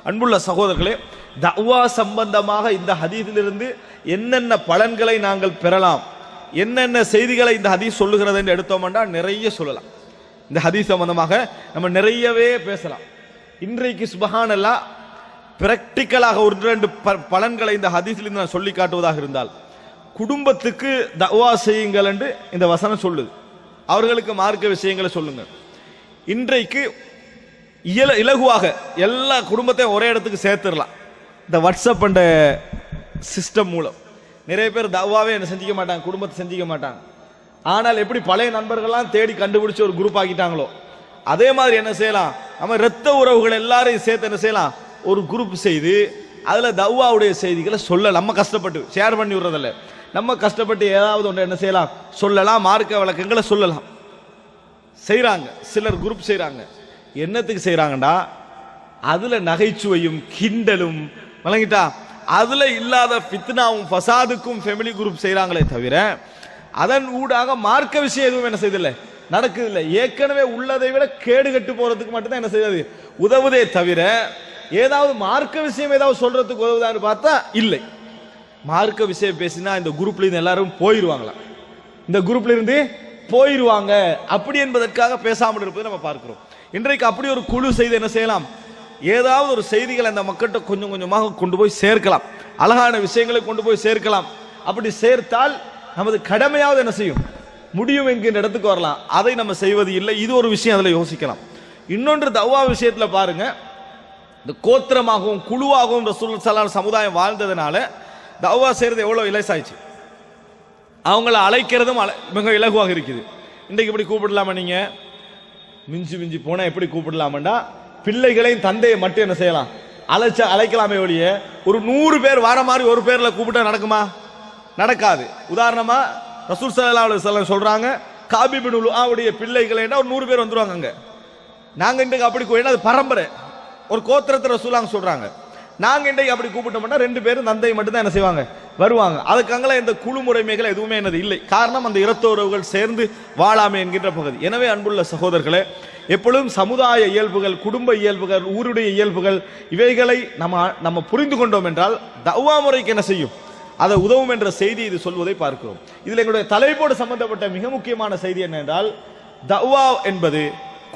அன்புள்ள சகோதரர்களே, தஅவா சம்பந்தமாக இந்த ஹதீஸிலிருந்து என்னென்ன பலன்களை நாங்கள் பெறலாம், என்னென்ன செய்திகளை இந்த ஹதீஸ் சொல்லுகிறது என்று எடுத்தோம்னா நிறைய சொல்லலாம். இந்த ஹதீஸ் சம்பந்தமாக நம்ம நிறையவே பேசலாம். இன்றைக்கு சுப்ஹானல்லாஹ் பிராக்டிக்கலாக ஒரு ரெண்டு பலன்களை இந்த ஹதீஸிலிருந்து நான் சொல்லி காட்டுவதாக இருந்தால், குடும்பத்துக்கு தஅவா செய்யுங்கள் என்று இந்த வசனம் சொல்லுது. அவர்களுக்கு மார்க்க விஷயங்களை சொல்லுங்க. இன்றைக்கு இலகுவாக எல்லா குடும்பத்தையும் ஒரே இடத்துக்கு சேர்த்துடலாம். இந்த வாட்ஸ்அப் என்ற சிஸ்டம் மூலம் நிறைய பேர் தஅவாவே என்ன செஞ்சிக்க மாட்டாங்க, குடும்பத்தை செஞ்சிக்க மாட்டாங்க. ஆனால் எப்படி பழைய நண்பர்கள்லாம் தேடி கண்டுபிடிச்சு ஒரு குரூப் ஆக்கிட்டாங்களோ அதே மாதிரி என்ன செய்யலாம், நம்ம இரத்த உறவுகள் எல்லாரையும் சேர்த்து என்ன செய்யலாம், ஒரு குரூப் செய்து அதில் தஅவாவுடைய செய்திகளை சொல்ல நம்ம கஷ்டப்பட்டு ஷேர் பண்ணி விடுறதில்ல, நம்ம கஷ்டப்பட்டு ஏதாவது ஒன்று என்ன செய்யலாம், சொல்லலாம், மார்க்க விளக்கங்களை சொல்லலாம். செய்கிறாங்க சிலர் குரூப் செய்கிறாங்க. என்னத்துக்கு செய்கிறாங்கடா, அதில் நகைச்சுவையும் கிண்டலும் வழங்கிட்டா அதில் இல்லாத ஃபித்னாவும் ஃபசாதுக்கும் ஃபேமிலி குரூப் செய்கிறாங்களே தவிர அதன் ஊடாக மார்க்க விஷயம் எதுவும் என்ன செய்தில்லை, நடக்குதில்லை. ஏற்கனவே உள்ளதை விட கேடு கட்டு போகிறதுக்கு மட்டும்தான் என்ன செய்யாது, உதவுதே தவிர ஏதாவது மார்க்க விஷயம் ஏதாவது சொல்றதுக்கு உதவுதான்னு பார்த்தா இல்லை. மார்க்க விஷயம் பேசினா இந்த குரூப்ல இருந்து எல்லாரும் போயிடுவாங்களா, இந்த குரூப்ல இருந்து போயிடுவாங்க அப்படி என்பதற்காக பேசாமல் இருப்பதை நம்ம பார்க்கிறோம். இன்றைக்கு அப்படி ஒரு குழு செய்து என்ன செய்யலாம், ஏதாவது ஒரு செய்திகளை அந்த மக்கள்கிட்ட கொஞ்சம் கொஞ்சமாக கொண்டு போய் சேர்க்கலாம், அழகான விஷயங்களை கொண்டு போய் சேர்க்கலாம். அப்படி சேர்த்தால் நமது கடமையாவது என்ன செய்யும், முடியும் என்கின்ற இடத்துக்கு வரலாம். அதை நம்ம செய்வது இல்லை. இது ஒரு விஷயம், அதில் யோசிக்கலாம். இன்னொன்று தஅவா விஷயத்தில் பாருங்க, இந்த கோத்திரமாகவும் குழுவாகவும் ரசூலுல்லாஹி ஸல்லல்லாஹு அலைஹி வஸல்லம் சமுதாயம் வாழ்ந்ததுனால தஅவா செய்யறது எவ்வளவு இலசாயிச்சு. அவங்கள அழைக்கிறதும் மிக இலகுவாக இருக்குது. இன்றைக்கு இப்படி கூப்பிடலாமா, நீங்க மிஞ்சி மிஞ்சி போனா எப்படி கூப்பிடலாமண்டா, பிள்ளைகளையும் தந்தையை மட்டும் என்ன செய்யலாம், அழைக்கலாமே ஒழிய ஒரு 100 பேர் வர மாதிரி ஒரு பேர்ல கூப்பிட்டா நடக்குமா, நடக்காது. உதாரணமா ரசூல் ஸல்லல்லாஹு அலைஹி வஸல்லம் சொல்றாங்க, காபி பின் உலுஆவுடைய பிள்ளைகளை ஒரு 100 பேர் வந்துருவாங்க. அங்க நாங்க இன்றைக்கு அப்படி அது பரம்பரை ஒரு கோத்திரத்தை ரசூலாங்க சொல்றாங்க. நாங்க இன்றைக்கு அப்படி கூப்பிட்டோம்னா 2 பேரும் தந்தை மட்டும் தான் என்ன செய்வாங்க, வருவாங்க. அதுக்கு அங்கெல்லாம் இந்த குழு முறைமைகள் எதுவுமே என்னது இல்லை. காரணம் அந்த இரத்த உறவுகள் சேர்ந்து வாழாமை என்கின்ற பகுதி. எனவே அன்புள்ள சகோதரர்களே, எப்பொழுதும் சமுதாய இயல்புகள், குடும்ப இயல்புகள், ஊருடைய இயல்புகள் இவைகளை நம்ம புரிந்து கொண்டோம் என்றால் தஅவா முறைக்கு என்ன செய்யும், அதை உதவும் என்ற செய்தி இது சொல்வதை பார்க்கிறோம். இதில் எங்களுடைய தலைப்போடு சம்பந்தப்பட்ட மிக முக்கியமான செய்தி என்னென்றால், தஅவா என்பது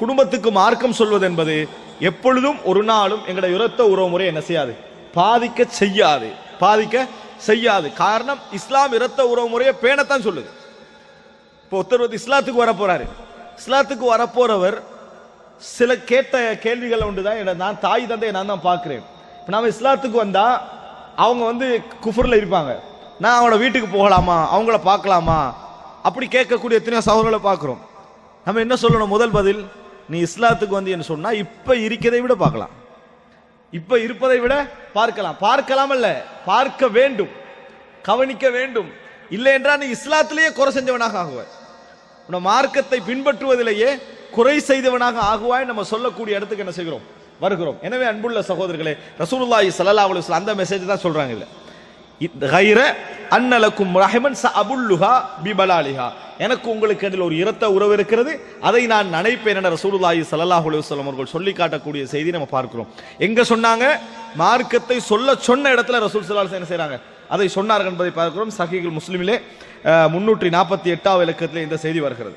குடும்பத்துக்கு மார்க்கம் சொல்வது என்பது எப்பொழுதும் ஒரு நாளும் எங்களுடைய இரத்த உறவு முறை என்ன செய்யாது, பாதிக்க செய்யாது. காரணம், இஸ்லாம் இரத்த உறவு முறையை பேணத்தான் சொல்லுது. இப்போ ஒருத்தர் இஸ்லாத்துக்கு வரப்போறாரு, இஸ்லாத்துக்கு வரப்போறவர் சில கேட்ட கேள்விகள் உண்டுதான். நான் தாய் தந்தையை நான் தான் பார்க்கிறேன். இப்போ நாம இஸ்லாத்துக்கு வந்தா அவங்க குஃபர்ல இருப்பாங்க, நான் அவங்களோட வீட்டுக்கு போகலாமா, அவங்கள பார்க்கலாமா, அப்படி கேட்கக்கூடிய எத்தனையோ சகோதரர்களை பார்க்கிறோம். நம்ம என்ன சொல்லணும், முதல் பதில், நீ இஸ்லாத்துக்கு வந்து என்ன சொன்னா இப்ப இருக்கிறதை விட பார்க்கலாம், இப்ப இருப்பதை விட பார்க்கலாம் அல்ல, பார்க்க வேண்டும், கவனிக்க வேண்டும். இல்லை என்றால் நீ இஸ்லாத்திலேயே குறை செஞ்சவனாக ஆகுவாய், உன் மார்க்கத்தை பின்பற்றுவதிலேயே குறை செய்தவனாக ஆகுவாய். நம்ம சொல்லக்கூடிய இடத்துக்கு என்ன செய்கிறோம், வருகிறோம். எனவே அன்புள்ள சகோதரர்களே, ரசூலுல்லாஹி ஸல்லல்லாஹு அலைஹி வஸல்லம் அந்த மெசேஜ் தான் சொல்றாங்க. இல்ல கைர அன்னலக்கும் ரஹமன் சஅபுல்லுஹா பிபலாலிஹா, எனக்கு உங்களுக்கு இடையில் ஒரு இரத்த உறவு இருக்கிறது, அதை நான் நினைப்பேன் என ரசூலுல்லாஹி ஸல்லல்லாஹு அலைஹி வஸல்லம் அவர்கள் சொல்லி காட்டக்கூடிய செய்தி நம்ம பார்க்கிறோம். எங்க சொன்னாங்க, மார்க்கத்தை சொன்ன இடத்துல ரசூல் ஸல்லல்லாஹு அலைஹி வஸல்லம் என்ன செய்றாங்க, அதை சொன்னார்கள் என்பதை பார்க்கிறோம். சஹீஹுல் முஸ்லிமிலே 348வது இலக்கத்திலே இந்த செய்தி வருகிறது.